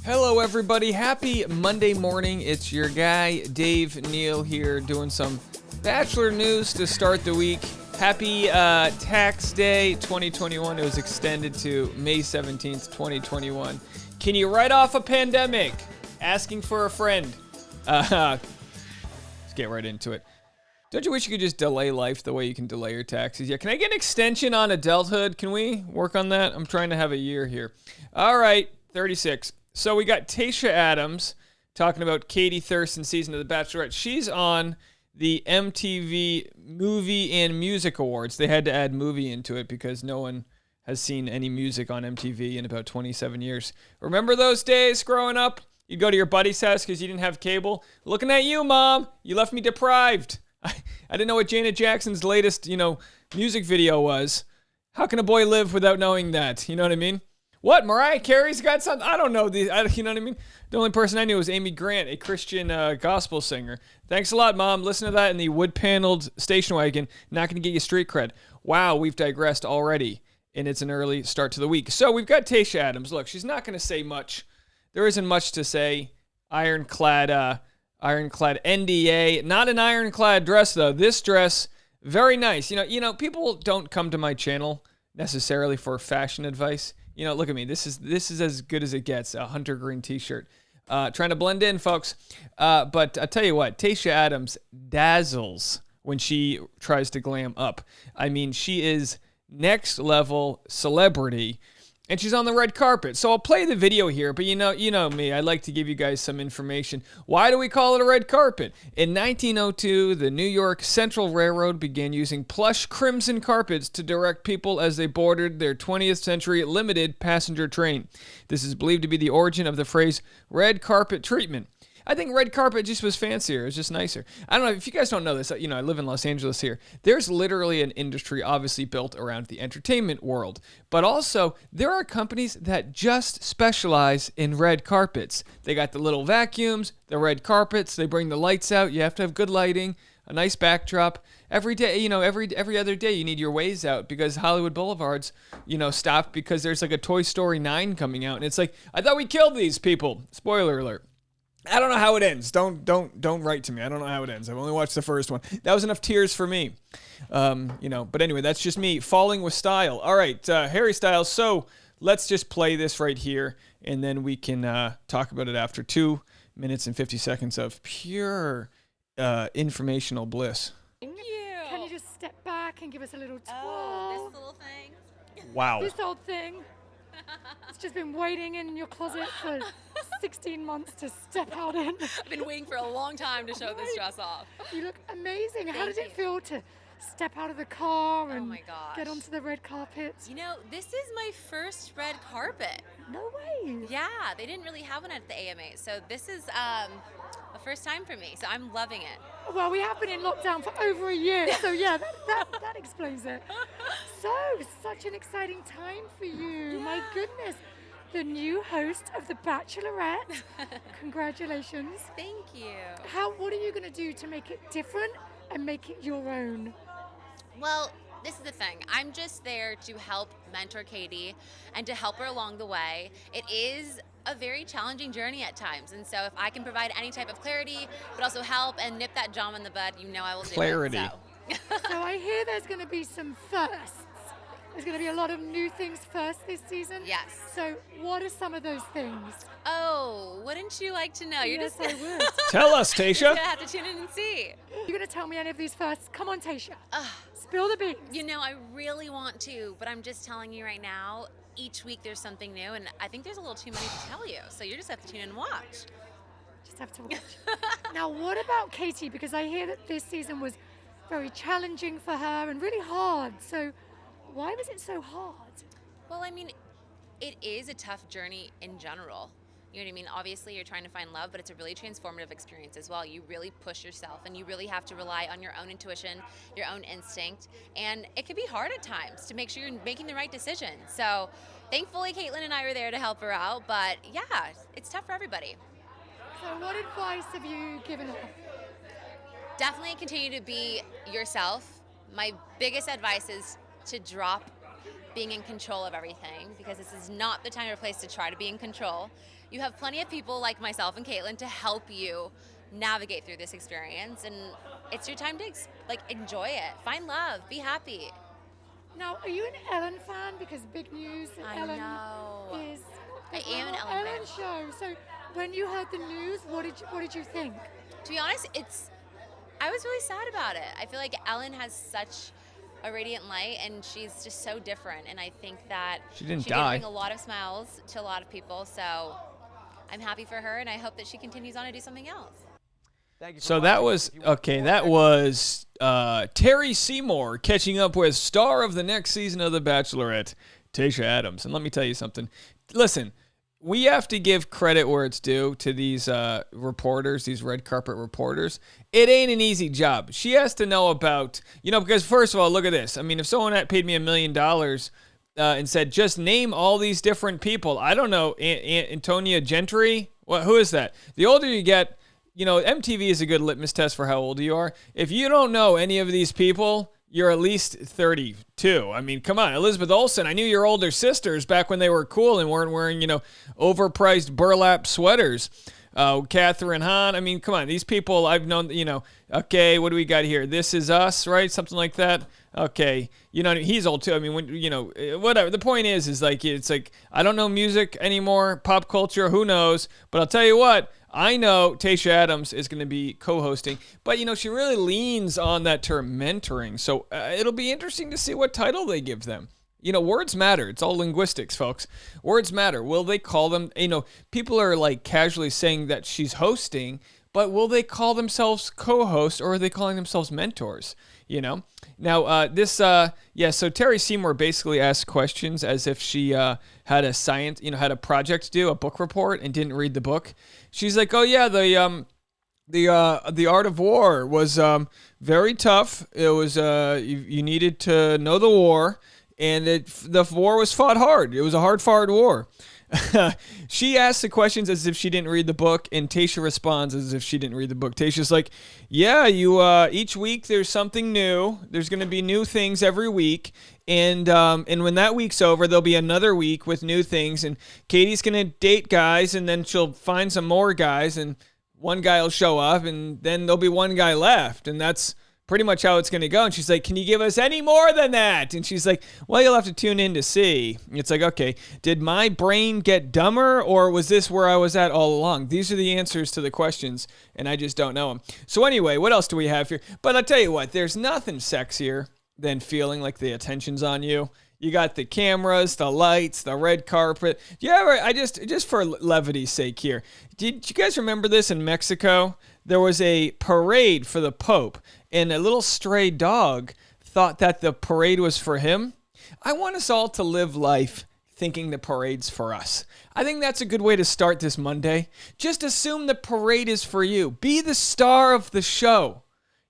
Hello, everybody. Happy Monday morning. It's your guy, Dave Neal, here doing some Bachelor news to start the week. Happy Tax Day 2021. It was extended to May 17th, 2021. Can you write off a pandemic? Asking for a friend. Let's get right into it. Don't you wish you could just delay life the way you can delay your taxes? Yeah, can I get an extension on adulthood? Can we work on that? I'm trying to have a year here. All right, 36. So we got Tayshia Adams talking about Katie Thurston season of The Bachelorette. She's on the MTV Movie and Music Awards. They had to add movie into it because no one has seen any music on MTV in about 27 years. Remember those days growing up? You'd go to your buddy's house because you didn't have cable. Looking at you, Mom. You left me deprived. I didn't know what Janet Jackson's latest, music video was. How can a boy live without knowing that? You know what I mean? What? Mariah Carey's got something? I don't know. You know what I mean? The only person I knew was Amy Grant, a Christian gospel singer. Thanks a lot, Mom. Listen to that in the wood-paneled station wagon. Not going to get you street cred. Wow, we've digressed already, and it's an early start to the week. So we've got Tayshia Adams. Look, she's not going to say much. There isn't much to say. Ironclad NDA. Not an ironclad dress, though. This dress, very nice. People don't come to my channel necessarily for fashion advice. Look at me. This is as good as it gets. A hunter green t-shirt. Trying to blend in, folks. But I tell you what, Tayshia Adams dazzles when she tries to glam up. I mean, she is next level celebrity. And she's on the red carpet. So I'll play the video here, but you know me. I like to give you guys some information. Why do we call it a red carpet? In 1902, the New York Central Railroad began using plush crimson carpets to direct people as they boarded their 20th century limited passenger train. This is believed to be the origin of the phrase red carpet treatment. I think red carpet just was fancier. It was just nicer. I don't know if you guys don't know this. I live in Los Angeles here. There's literally an industry obviously built around the entertainment world. But also, there are companies that just specialize in red carpets. They got the little vacuums, the red carpets. They bring the lights out. You have to have good lighting, a nice backdrop. Every day, every other day you need your ways out because Hollywood Boulevard's, stopped because there's like a Toy Story 9 coming out. And it's like, I thought we killed these people. Spoiler alert. I don't know how it ends. Don't write to me. I don't know how it ends. I've only watched the first one. That was enough tears for me. But anyway, that's just me falling with style. All right, Harry Styles. So let's just play this right here, and then we can talk about it after 2 minutes and 50 seconds of pure informational bliss. Thank you. Can you just step back and give us a little twirl? Oh, this little thing. Wow. This old thing. It's just been waiting in your closet for 16 months to step out in. I've been waiting for a long time to show this dress off. You look amazing. How did Thank it feel to step out of the car and my gosh. get onto the red carpet? This is my first red carpet. No way. Yeah, they didn't really have one at the AMA, so this is the first time for me, so I'm loving it. Well, we have been in lockdown for over a year, so yeah, that explains it. So, such an exciting time for you. Yeah. My goodness. The new host of The Bachelorette. Congratulations. Thank you. What are you going to do to make it different and make it your own? Well, this is the thing. I'm just there to help mentor Katie and to help her along the way. It is a very challenging journey at times, and so if I can provide any type of clarity, but also help and nip that drama in the bud, I will do it. Clarity. So I hear there's going to be some firsts. There's going to be a lot of new things first this season. Yes. So what are some of those things? Oh, wouldn't you like to know? Yes, I would. Tell us, You're Tayshia. gonna have to tune in and see. You're going to tell me any of these firsts? Come on, Tayshia. Spill the beans. I really want to, but I'm just telling you right now, each week there's something new, and I think there's a little too many to tell you, so you just have to tune in and watch. Just have to watch. Now, what about Katie? Because I hear that this season was very challenging for her and really hard. So why was it so hard? Well, it is a tough journey in general. You know what I mean? Obviously, you're trying to find love, but it's a really transformative experience as well. You really push yourself, and you really have to rely on your own intuition, your own instinct, and it can be hard at times to make sure you're making the right decision. So, thankfully, Caitlin and I were there to help her out, but yeah, it's tough for everybody. So what advice have you given her? Definitely continue to be yourself. My biggest advice is to drop being in control of everything, because this is not the time or place to try to be in control. You have plenty of people like myself and Caitlin to help you navigate through this experience, and it's your time to enjoy it. Find love, be happy. Now, are you an Ellen fan? Because big news that I Ellen know. is. I am an Ellen fan. show. So when you heard the news, what did you think? To be honest, I was really sad about it. I feel like Ellen has such a radiant light, and she's just so different. And I think that she did bring a lot of smiles to a lot of people. So I'm happy for her, and I hope that she continues on to do something else. So that was Terry Seymour catching up with star of the next season of The Bachelorette, Tayshia Adams. And let me tell you something. Listen, we have to give credit where it's due to these reporters, these red carpet reporters. It ain't an easy job. She has to know about, because first of all, look at this. I mean, if someone had paid me $1 million and said, just name all these different people, I don't know, Antonia Gentry? Who is that? The older you get, MTV is a good litmus test for how old you are. If you don't know any of these people, you're at least 32. I mean, come on. Elizabeth Olsen, I knew your older sisters back when they were cool and weren't wearing, overpriced burlap sweaters. Catherine Hahn, I mean, come on. These people I've known, okay, what do we got here? This Is Us, right? Something like that. Okay. He's old too. I mean, whatever. The point is it's like, I don't know music anymore, pop culture, who knows? But I'll tell you what, I know Tayshia Adams is going to be co-hosting, but, she really leans on that term mentoring. So it'll be interesting to see what title they give them. Words matter. It's all linguistics, folks. Words matter. Will they call them, people are casually saying that she's hosting, but will they call themselves co-hosts, or are they calling themselves mentors? Now, so Terry Seymour basically asked questions as if she had a project to do, a book report, and didn't read the book. She's like, oh yeah, the Art of War was very tough. It was you needed to know the war, and the war was fought hard. It was a hard-fought war. She asks the questions as if she didn't read the book, and Tayshia responds as if she didn't read the book. Tashia's like, yeah, each week there's something new. There's going to be new things every week, and when that week's over, there'll be another week with new things, and Katie's going to date guys, and then she'll find some more guys, and one guy will show up, and then there'll be one guy left, and that's pretty much how it's going to go. And she's like, can you give us any more than that? And she's like, well, you'll have to tune in to see. It's like, okay, did my brain get dumber, or was this where I was at all along? These are the answers to the questions, and I just don't know them. So anyway, what else do we have here? But I'll tell you what, there's nothing sexier than feeling like the attention's on you. You got the cameras, the lights, the red carpet. Just for levity's sake here, did you guys remember this in Mexico? There was a parade for the Pope, and a little stray dog thought that the parade was for him. I want us all to live life thinking the parade's for us. I think that's a good way to start this Monday. Just assume the parade is for you. Be the star of the show.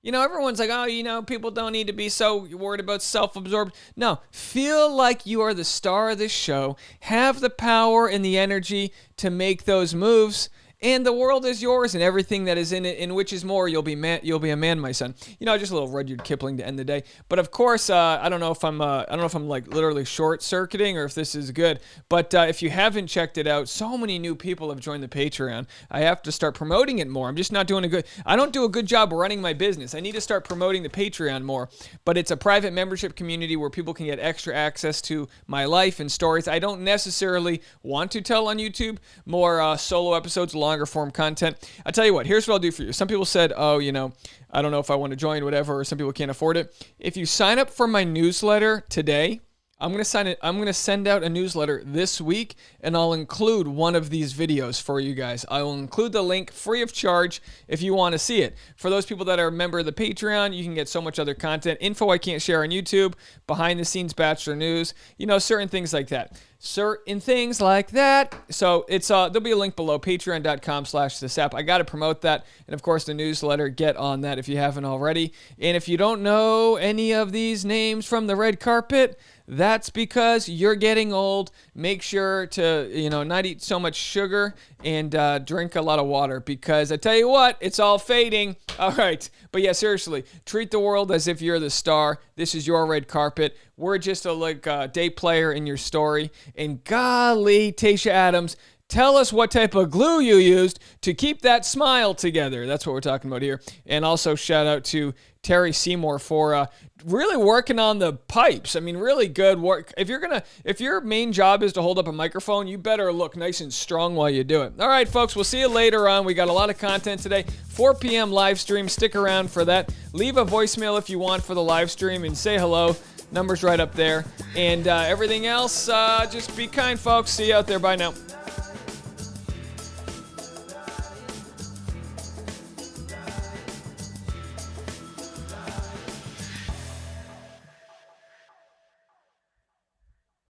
Everyone's like, oh, people don't need to be so worried about self-absorbed. No, feel like you are the star of this show. Have the power and the energy to make those moves. And the world is yours, and everything that is in it, and which is more, you'll be a man, my son. Just a little Rudyard Kipling to end the day. But of course, I don't know if I'm literally short circuiting or if this is good. But if you haven't checked it out, so many new people have joined the Patreon. I have to start promoting it more. I'm just not doing I don't do a good job running my business. I need to start promoting the Patreon more. But it's a private membership community where people can get extra access to my life and stories I don't necessarily want to tell on YouTube. More solo episodes, longer form content. I'll tell you what, here's what I'll do for you. Some people said, oh, I don't know if I want to join, whatever, or some people can't afford it. If you sign up for my newsletter today, I'm going to send out a newsletter this week, and I'll include one of these videos for you guys. I will include the link free of charge if you want to see it. For those people that are a member of the Patreon, you can get so much other content, info I can't share on YouTube, behind the scenes Bachelor news, certain things like that. Certain things like that. So it's there'll be a link below, patreon.com/thesap. I got to promote that. And of course, the newsletter, get on that if you haven't already. And if you don't know any of these names from the red carpet, that's because you're getting old. Make sure to, not eat so much sugar and drink a lot of water, because I tell you what, it's all fading. All right. But yeah, seriously, treat the world as if you're the star. This is your red carpet. we're just a day player in your story. And golly, Tayshia Adams, tell us what type of glue you used to keep that smile together. That's what we're talking about here. And also shout out to Terry Seymour for really working on the pipes. I mean, really good work. If your main job is to hold up a microphone, you better look nice and strong while you do it. All right, folks, we'll see you later on. We got a lot of content today. 4 p.m. live stream. Stick around for that. Leave a voicemail if you want for the live stream and say hello. Number's right up there. And everything else, just be kind, folks. See you out there. Bye now.